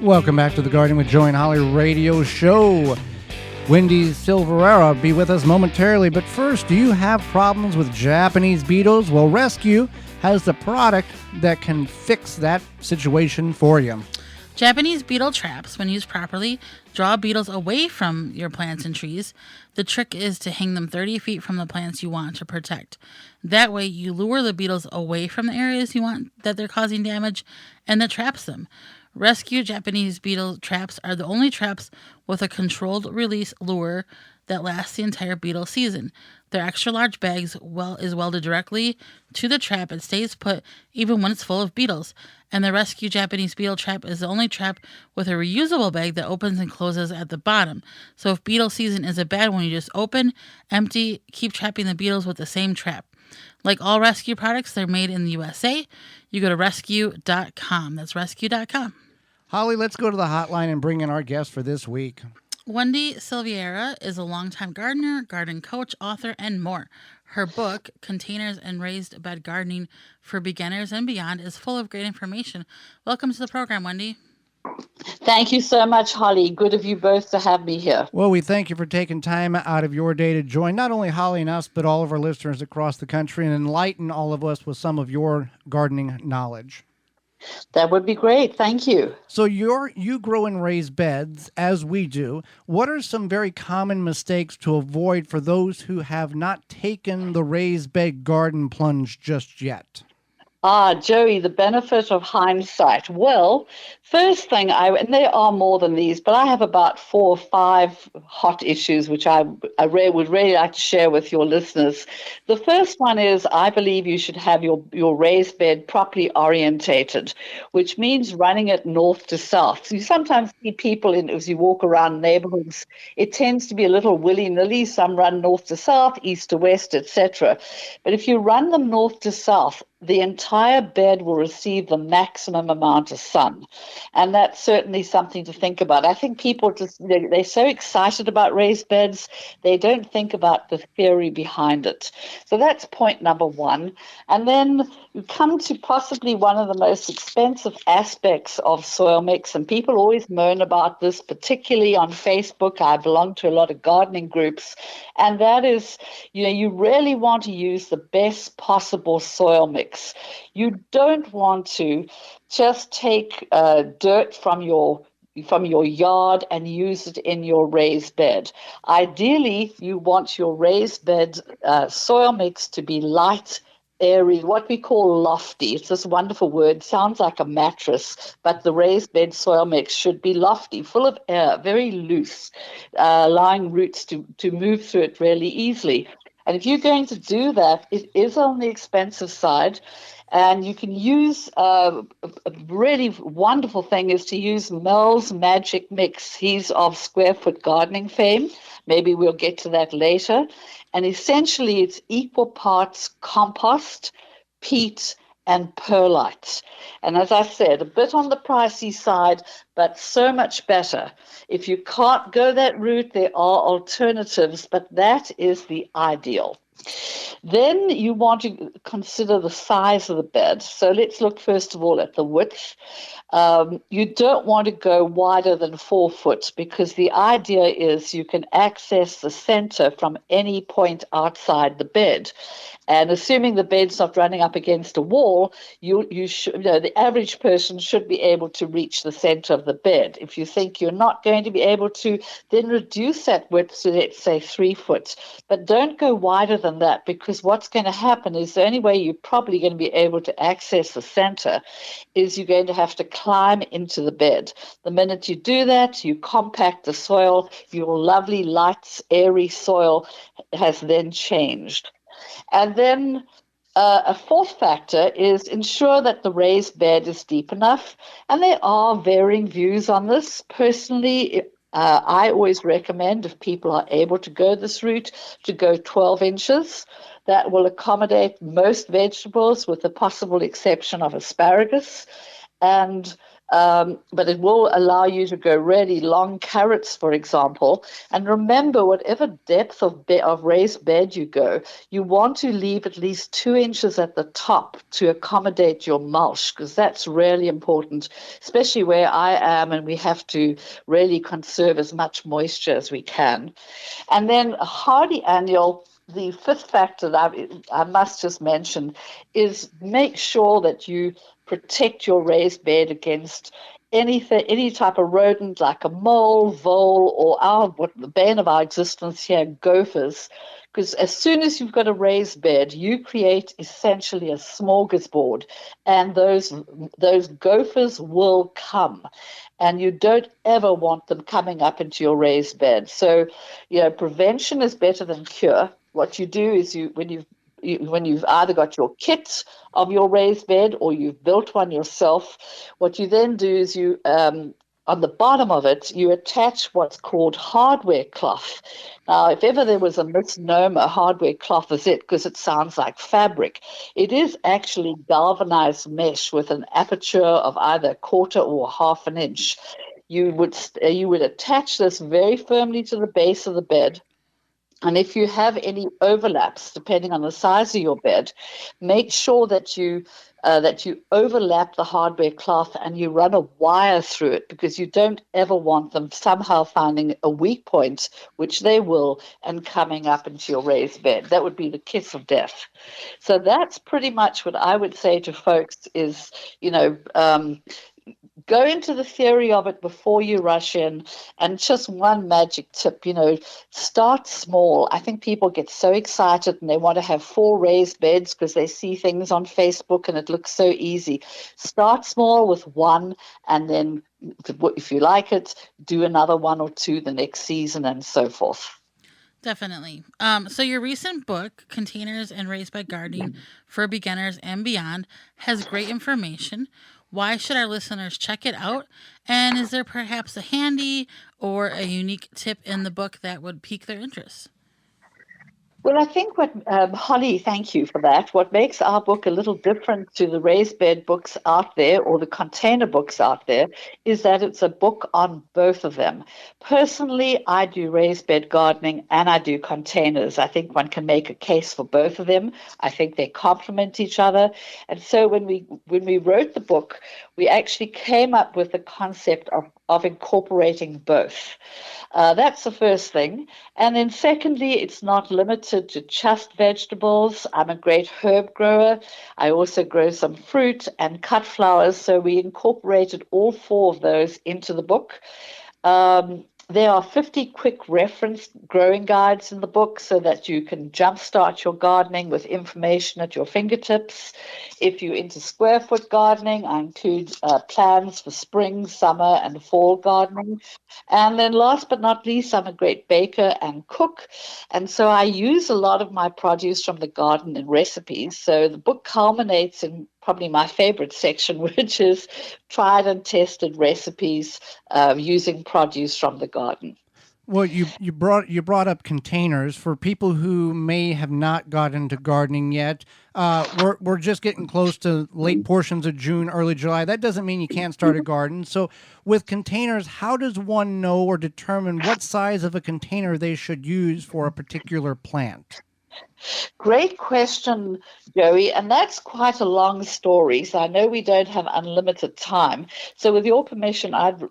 Welcome back to the Garden with Joy and Holly radio show. Wendy Silveira be with us momentarily, but first, do you have problems with Japanese beetles? Well, Rescue has the product that can fix that situation for you. Japanese beetle traps, when used properly, draw beetles away from your plants and trees. The trick is to hang them 30 feet from the plants you want to protect. That way, you lure the beetles away from the areas you want that they're causing damage, and that traps them. Rescue Japanese beetle traps are the only traps with a controlled release lure that lasts the entire beetle season. Their extra large bags is welded directly to the trap and stays put even when it's full of beetles. And the Rescue Japanese beetle trap is the only trap with a reusable bag that opens and closes at the bottom. So if beetle season is a bad one, you just open, empty, keep trapping the beetles with the same trap. Like all Rescue products, they're made in the USA. You go to rescue.com. That's rescue.com. Holly, let's go to the hotline and bring in our guest for this week. Wendy Silveira is a longtime gardener, garden coach, author, and more. Her book, Containers and Raised Bed Gardening for Beginners and Beyond, is full of great information. Welcome to the program, Wendy. Thank you so much, Holly. Good of you both to have me here. Well, we thank you for taking time out of your day to join not only Holly and us, but all of our listeners across the country and enlighten all of us with some of your gardening knowledge. That would be great. Thank you. So you grow and raise beds, as we do. What are some very common mistakes to avoid for those who have not taken the raised bed garden plunge just yet? Joey, the benefit of hindsight. Well, first thing, and there are more than these, but I have about 4 or 5 hot issues which I would really like to share with your listeners. The first one is I believe you should have your raised bed properly orientated, which means running it north to south. So you sometimes see people as you walk around neighborhoods, it tends to be a little willy-nilly. Some run north to south, east to west, etc. But if you run them north to south, the entire bed will receive the maximum amount of sun. And that's certainly something to think about. I think people they're so excited about raised beds, they don't think about the theory behind it. So that's point number one. And then you come to possibly one of the most expensive aspects of soil mix, and people always moan about this, particularly on Facebook. I belong to a lot of gardening groups, and that is, you really want to use the best possible soil mix. You don't want to just take dirt from your yard and use it in your raised bed. Ideally, you want your raised bed soil mix to be light, airy, what we call lofty. It's this wonderful word, sounds like a mattress, but the raised bed soil mix should be lofty, full of air, very loose, allowing roots to move through it really easily. And if you're going to do that, it is on the expensive side. And you can use a really wonderful thing is to use Mel's Magic Mix. He's of Square Foot Gardening fame. Maybe we'll get to that later. And essentially, it's equal parts compost, peat, and perlite. And as I said, a bit on the pricey side, but so much better. If you can't go that route, there are alternatives, but that is the ideal. Then you want to consider the size of the bed. So let's look first of all at the width. You don't want to go wider than 4 foot because the idea is you can access the center from any point outside the bed. And assuming the bed's not running up against a wall, the average person should be able to reach the center of the bed. If you think you're not going to be able to, then reduce that width to, let's say, 3 foot. But don't go wider than that, because what's going to happen is the only way you're probably going to be able to access the center is you're going to have to climb into the bed. The minute you do that, you compact the soil. Your lovely, light, airy soil has then changed. And then a fourth factor is ensure that the raised bed is deep enough. And there are varying views on this. Personally, I always recommend, if people are able to go this route, to go 12 inches. That will accommodate most vegetables with the possible exception of asparagus. And But it will allow you to grow really long carrots, for example. And remember, whatever depth of raised bed you go, you want to leave at least 2 inches at the top to accommodate your mulch, because that's really important, especially where I am, and we have to really conserve as much moisture as we can. And then a hardy annual, the fifth factor that I must just mention is make sure that you protect your raised bed against anything, any type of rodent like a mole, vole, or the bane of our existence here, gophers. Because as soon as you've got a raised bed, you create essentially a smorgasbord, and those gophers will come, and you don't ever want them coming up into your raised bed. So, prevention is better than cure. What you do is when you've either got your kit of your raised bed or you've built one yourself, what you then do is on the bottom of it, you attach what's called hardware cloth. Now, if ever there was a misnomer, hardware cloth is it, because it sounds like fabric. It is actually galvanized mesh with an aperture of either a quarter or half an inch. You would attach this very firmly to the base of the bed. And if you have any overlaps, depending on the size of your bed, make sure that you overlap the hardware cloth and you run a wire through it, because you don't ever want them somehow finding a weak point, which they will, and coming up into your raised bed. That would be the kiss of death. So that's pretty much what I would say to folks is, go into the theory of it before you rush in. And just one magic tip, start small. I think people get so excited and they want to have 4 raised beds because they see things on Facebook and it looks so easy. Start small with 1, and then if you like it, do another 1 or 2 the next season, and so forth. Definitely. So your recent book, Containers and Raised Bed Gardening for Beginners and Beyond, has great information. Why should our listeners check it out? And is there perhaps a handy or a unique tip in the book that would pique their interest? Well, I think Holly, thank you for that. What makes our book a little different to the raised bed books out there or the container books out there is that it's a book on both of them. Personally, I do raised bed gardening and I do containers. I think one can make a case for both of them. I think they complement each other. And so when we wrote the book, we actually came up with the concept of incorporating both. That's the first thing. And then secondly, it's not limited to just vegetables. I'm a great herb grower. I also grow some fruit and cut flowers. So we incorporated all 4 of those into the book. There are 50 quick reference growing guides in the book so that you can jumpstart your gardening with information at your fingertips. If you're into square foot gardening, I include plans for spring, summer, and fall gardening. And then last but not least, I'm a great baker and cook. And so I use a lot of my produce from the garden in recipes. So the book culminates in probably my favorite section, which is tried and tested recipes using produce from the garden. Well, you brought up containers for people who may have not got into gardening yet. We're just getting close to late portions of June, early July. That doesn't mean you can't start a garden. So, with containers, how does one know or determine what size of a container they should use for a particular plant? Great question, Joey. And that's quite a long story. So I know we don't have unlimited time. So, with your permission, I'd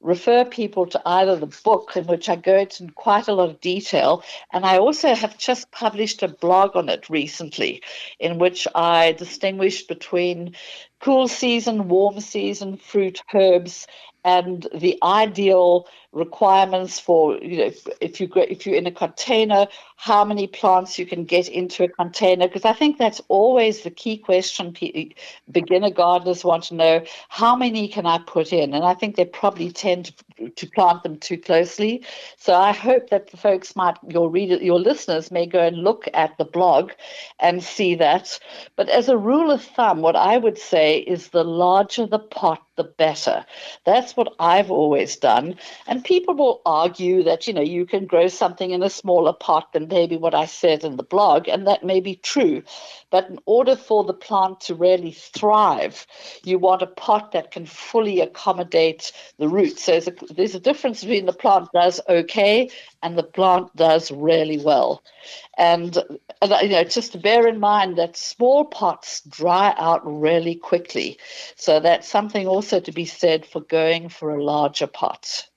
refer people to either the book, in which I go into quite a lot of detail, and I also have just published a blog on it recently, in which I distinguished between cool season, warm season, fruit, herbs, and the ideal requirements for, if you're in a container, how many plants you can get into a container, because I think that's always the key question beginner gardeners want to know: how many can I put in? And I think they probably tend to plant them too closely. So I hope that the folks your listeners may go and look at the blog and see that. But as a rule of thumb, what I would say is the larger the pot, the the better. That's what I've always done. And people will argue that, you can grow something in a smaller pot than maybe what I said in the blog, and that may be true. But in order for the plant to really thrive, you want a pot that can fully accommodate the roots. So there's a difference between the plant does okay and the plant does really well. And just to bear in mind that small pots dry out really quickly. So that's something also to be said for going for a larger pot.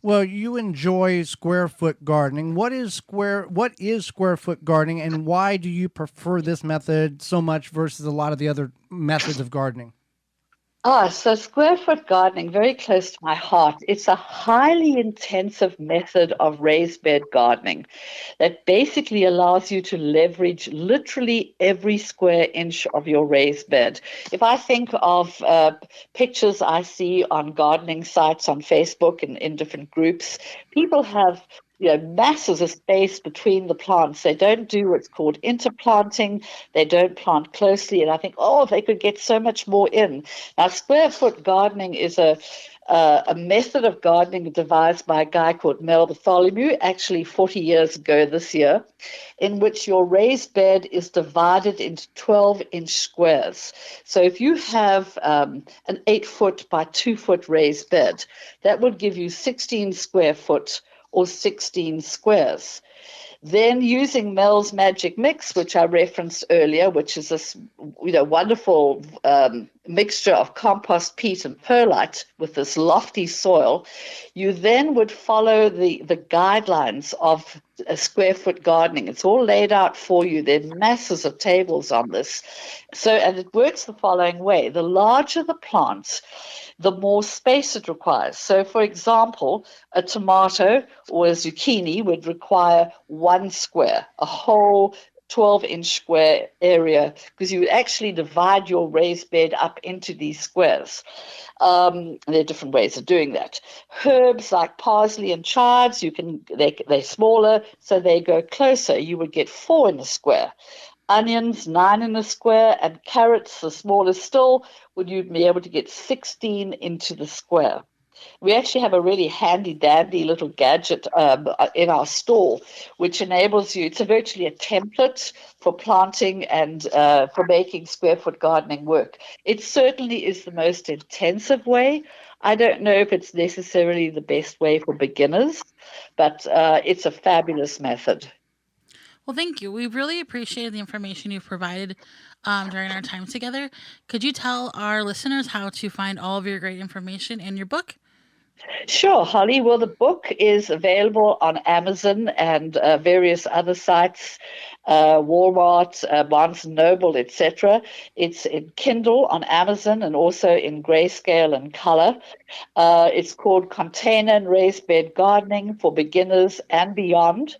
Well, you enjoy square foot gardening. What is square foot gardening, and why do you prefer this method so much versus a lot of the other methods of gardening? So square foot gardening, very close to my heart. It's a highly intensive method of raised bed gardening that basically allows you to leverage literally every square inch of your raised bed. If I think of pictures I see on gardening sites on Facebook and in different groups, people have masses of space between the plants. They don't do what's called interplanting. They don't plant closely. And I think, oh, they could get so much more in. Now, square foot gardening is a method of gardening devised by a guy called Mel Bartholomew, actually 40 years ago this year, in which your raised bed is divided into 12-inch squares. So if you have an 8-foot by 2-foot raised bed, that would give you 16 square foot or 16 squares. Then using Mel's Magic Mix, which I referenced earlier, which is this wonderful mixture of compost, peat, and perlite with this lofty soil, you then would follow the guidelines of a square foot gardening. It's all laid out for you. There are masses of tables on this. And it works the following way. The larger the plant, the more space it requires. So, for example, a tomato or a zucchini would require 1 square, a whole 12-inch square area, because you actually divide your raised bed up into these squares. There are different ways of doing that. Herbs like parsley and chives, they're smaller, so they go closer. You would get 4 in a square. Onions, 9 in a square, and carrots, the smallest still, would you be able to get 16 into the square. We actually have a really handy dandy little gadget in our store, which enables you, it's virtually a template for planting and for making square foot gardening work. It certainly is the most intensive way. I don't know if it's necessarily the best way for beginners, but it's a fabulous method. Well, thank you. We really appreciated the information you've provided during our time together. Could you tell our listeners how to find all of your great information in your book? Sure, Holly. Well, the book is available on Amazon and various other sites, Walmart, Barnes& Noble, etc. It's in Kindle on Amazon and also in grayscale and color. It's called Container and Raised Bed Gardening for Beginners and Beyond.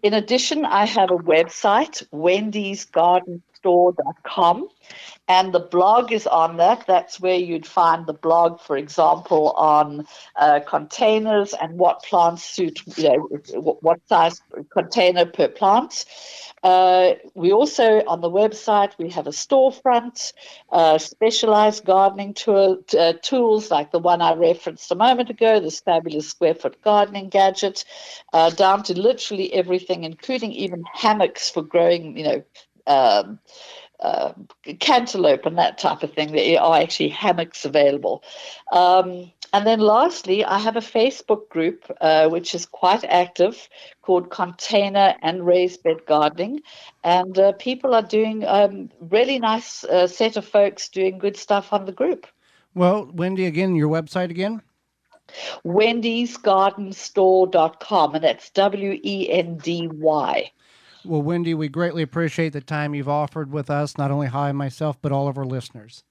In addition, I have a website, wendysgardenstore.com. And the blog is on that. That's where you'd find the blog, for example, on containers and what plants suit, what size container per plant. We also, on the website, we have a storefront, specialized gardening tools like the one I referenced a moment ago, this fabulous square foot gardening gadget, down to literally everything, including even hammocks for growing, cantaloupe and that type of thing. There are actually hammocks available. And then lastly, I have a Facebook group, which is quite active, called Container and Raised Bed Gardening. And people are doing really nice set of folks doing good stuff on the group. Well, Wendy, again, your website again? wendysgardenstore.com, and that's Wendy. Well, Wendy, we greatly appreciate the time you've offered with us, not only Holly and myself, but all of our listeners.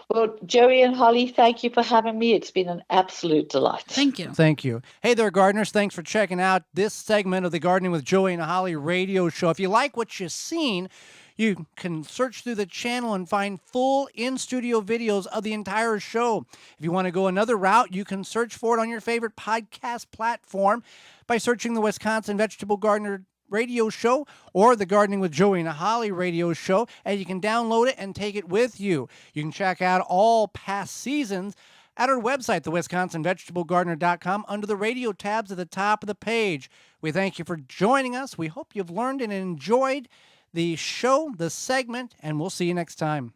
Well, Joey and Holly, thank you for having me. It's been an absolute delight. Thank you. Thank you. Hey there, gardeners. Thanks for checking out this segment of the Gardening with Joey and Holly radio show. If you like what you've seen, you can search through the channel and find full in-studio videos of the entire show. If you want to go another route, you can search for it on your favorite podcast platform by searching the Wisconsin Vegetable Gardener radio show or the Gardening with Joey and Holly radio show, and you can download it and take it with you. You can check out all past seasons at our website, thewisconsinvegetablegardener.com, under the radio tabs at the top of the page. We thank you for joining us. We hope you've learned and enjoyed the show, the segment, and we'll see you next time.